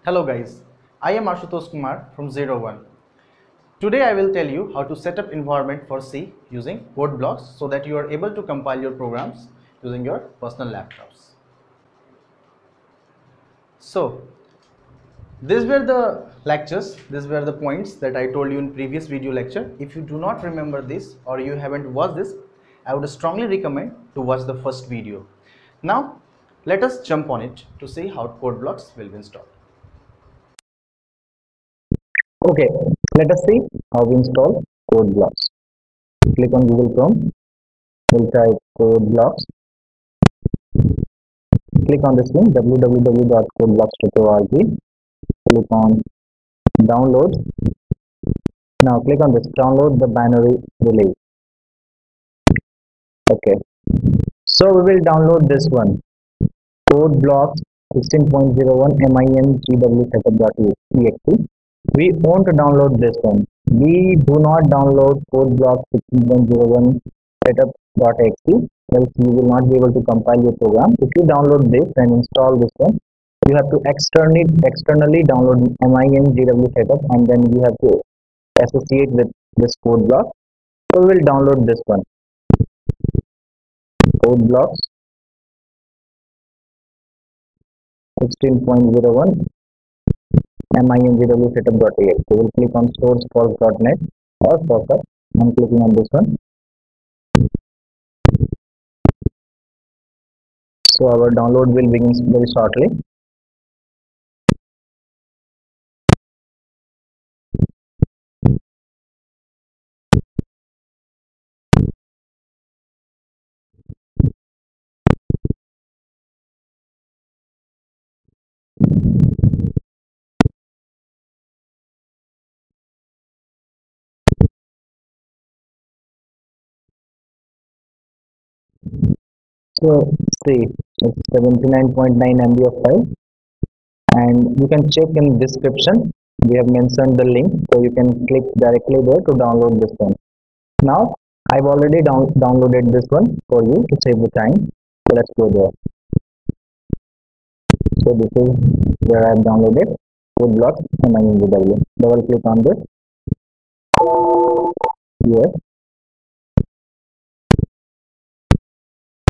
Hello guys, I am Ashutosh Kumar from ZerOOne. Today I will tell you how to set up environment for C using Codeblocks so that you are able to compile your programs using your personal laptops. So these were the lectures, these were the points that I told you in previous video lecture. If you do not remember this or you haven't watched this, I would strongly recommend to watch the first video. Now let us jump on it to see how Codeblocks will be installed. Okay, let us see how we install Codeblocks. Click on Google Chrome, we'll type Codeblocks. Click on this link www.codeblocks.org. Click on download. Now click on this download the binary release. Okay, so we will download this one, Codeblocks 16.01 mingw setup.exe. We want to download this one. We do not download Codeblocks 16.01 setup.exe, else you will not be able to compile your program. If you download this and install this one, you have to externally download mingw setup and then you have to associate with this Codeblocks. So we will download this one, Codeblocks 16.01 mingw setup.exe. We will click on sourceforce.net or focus. I'm clicking on this one. So our download will begin very shortly. So see, it's 79.9 MB of file, and you can check in description. We have mentioned the link, so you can click directly there to download this one. Now I've already downloaded this one for you to save the time. So let's go there. So this is where I have downloaded Codeblocks mingw. Double click on this. Yes.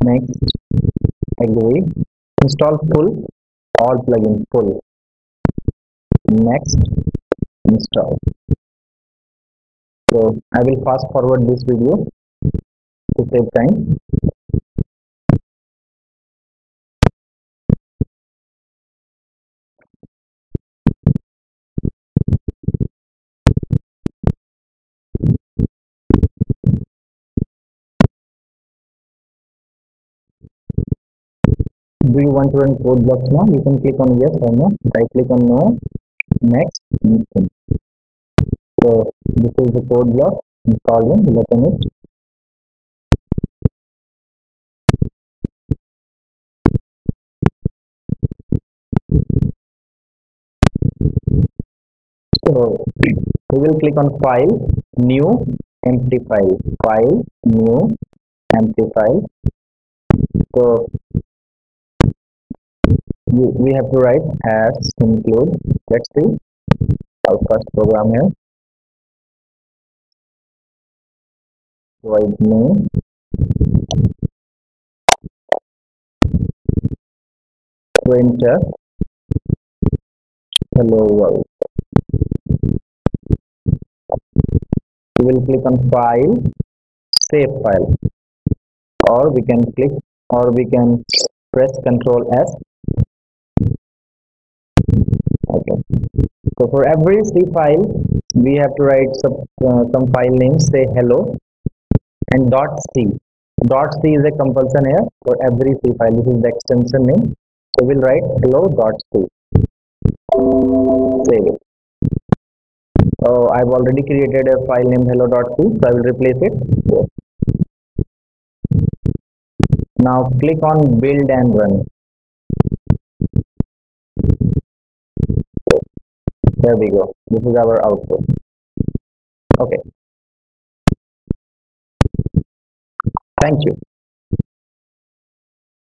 Next, agree. Install full, all plugins full. Next, install. So I will fast forward this video to save time. Do you want to run Codeblocks now? You can click on yes or no. Right click on no. Next. So this is the Codeblocks installed in. Open it. So we will click on file, new, empty file. File, new, empty file. So we have to write as include. Let's see our first program here. Void name, printer, hello world. We will click on file, save file, or we can press Ctrl S. Okay. So for every C file, we have to write some file name. Say hello and .c. .c is a compulsion here for every C file. This is the extension name. So we'll write hello.c. Save it. Oh, I've already created a file named hello.c, so I will replace it. Yes. Now click on build and run. There we go. This is our output. Okay. Thank you.